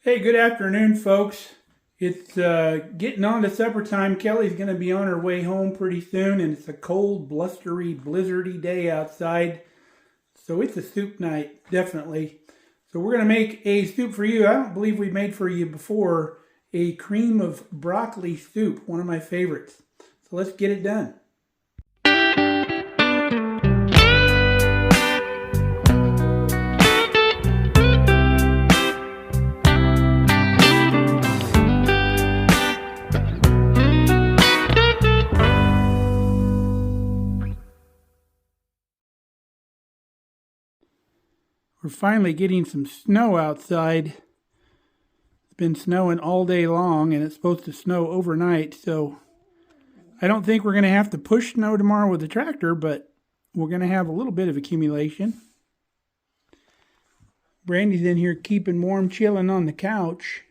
Hey, good afternoon, folks. It's getting on to supper time. Kelly's going to be on her way home pretty soon, and it's a cold, blustery, blizzardy day outside. So it's a soup night, definitely. So we're going to make a soup for you. I don't believe we made for you before a cream of broccoli soup, one of my favorites. So let's get it done. We're finally getting some snow outside. It's been snowing all day long, and it's supposed to snow overnight, so I don't think we're going to have to push snow tomorrow with the tractor, but we're going to have a little bit of accumulation. Brandy's in here keeping warm, chilling on the couch.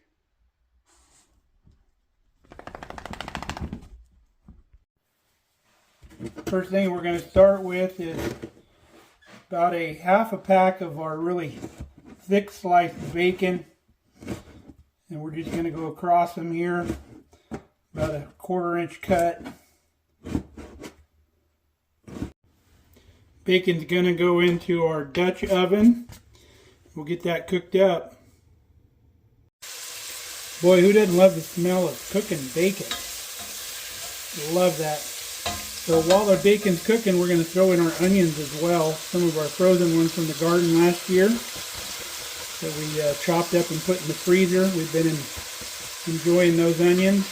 First thing we're going to start with is about a half a pack of our really thick sliced bacon, and we're just going to go across them here, about a 1/4 inch cut. Bacon's going to go into our Dutch oven. We'll get that cooked up. Boy, who doesn't love the smell of cooking bacon? Love that. So while our bacon's cooking, we're going to throw in our onions as well. Some of our frozen ones from the garden last year that we chopped up and put in the freezer. We've been enjoying those onions,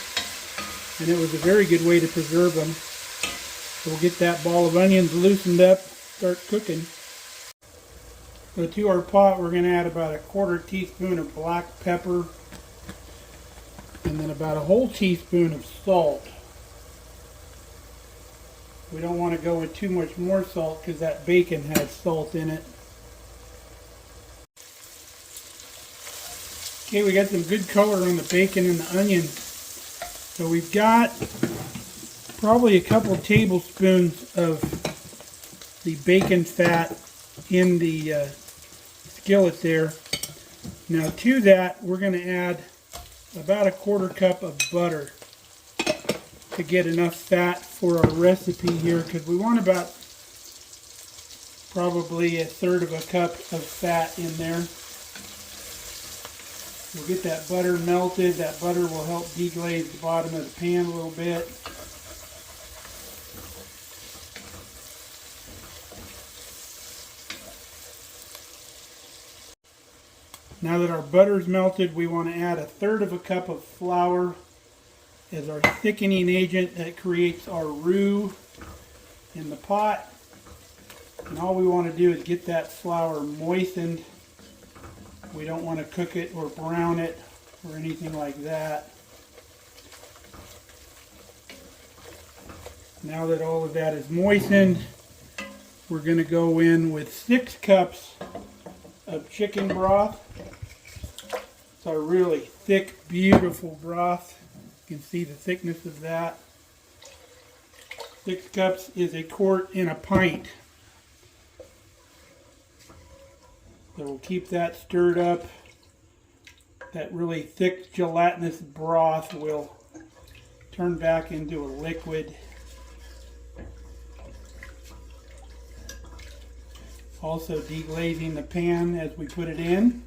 and it was a very good way to preserve them. So we'll get that ball of onions loosened up, start cooking. So to our pot, we're going to add about a 1/4 teaspoon of black pepper, and then about a whole teaspoon of salt. We don't want to go with too much more salt because that bacon has salt in it. Okay, we got some good color on the bacon and the onions. So we've got probably a couple tablespoons of the bacon fat in the skillet there. Now to that, we're going to add about a 1/4 cup of butter to get enough fat for our recipe here, because we want about probably a 1/3 cup of fat in there. We'll get that butter melted. That butter will help deglaze the bottom of the pan a little bit. Now that our butter's melted, we want to add a 1/3 cup of flour as our thickening agent that creates our roux in the pot. And all we want to do is get that flour moistened. We don't want to cook it or brown it or anything like that. Now that all of that is moistened, we're going to go in with 6 cups of chicken broth. It's a really thick, beautiful broth. You can see the thickness of that. 6 cups is a quart in a pint. So we'll keep that stirred up. That really thick, gelatinous broth will turn back into a liquid. Also deglazing the pan as we put it in.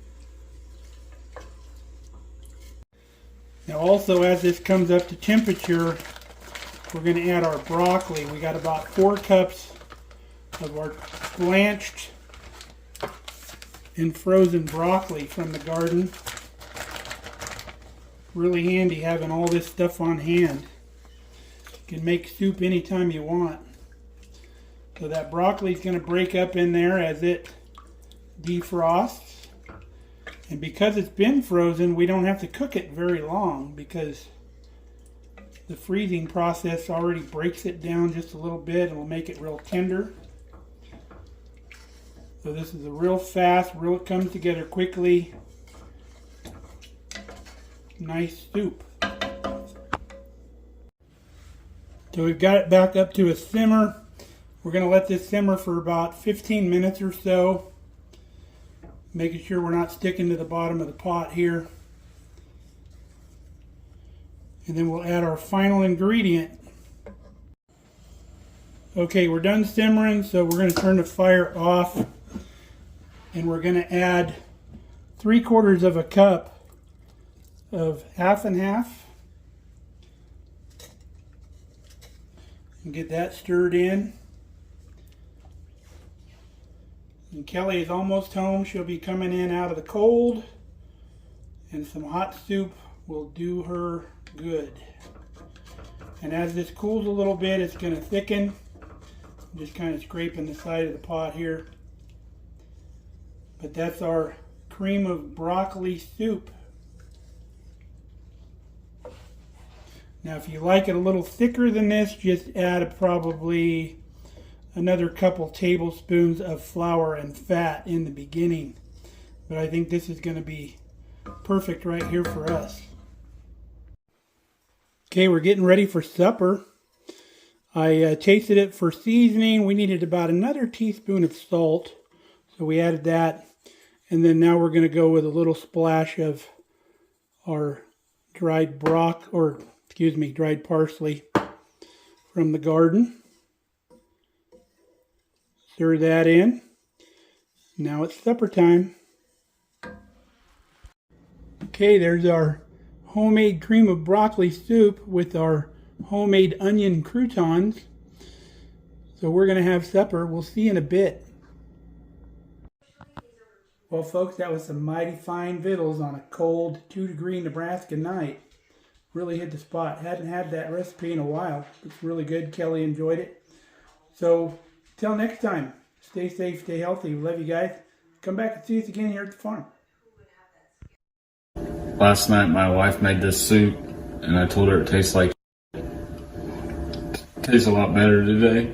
Now also, as this comes up to temperature, we're going to add our broccoli. We got about 4 cups of our blanched and frozen broccoli from the garden. Really handy having all this stuff on hand. You can make soup anytime you want. So that broccoli is going to break up in there as it defrosts. And because it's been frozen, we don't have to cook it very long because the freezing process already breaks it down just a little bit and will make it real tender. So this is a real fast, it comes together quickly, nice soup. So we've got it back up to a simmer. We're going to let this simmer for about 15 minutes or so. Making sure we're not sticking to the bottom of the pot here. And then we'll add our final ingredient. Okay, we're done simmering, so we're going to turn the fire off. And we're going to add 3/4 of a cup of half and half. And get that stirred in. And Kelly is almost home. She'll be coming in out of the cold. And some hot soup will do her good. And as this cools a little bit, it's going to thicken. I'm just kind of scraping the side of the pot here. But that's our cream of broccoli soup. Now if you like it a little thicker than this, just add probably another couple tablespoons of flour and fat in the beginning. But I think this is going to be perfect right here for us. Okay, we're getting ready for supper. I tasted it for seasoning. We needed about another teaspoon of salt, so we added that. And then now we're going to go with a little splash of our dried dried parsley from the garden. Stir that in. Now it's supper time. Okay, there's our homemade cream of broccoli soup with our homemade onion croutons. So we're going to have supper. We'll see you in a bit. Well, folks, that was some mighty fine victuals on a cold 2-degree Nebraska night. Really hit the spot. Hadn't had that recipe in a while. It's really good. Kelly enjoyed it. So, till next time, stay safe, stay healthy. Love you guys. Come back and see us again here at the farm. Last night my wife made this soup and I told her it tastes like tastes a lot better today.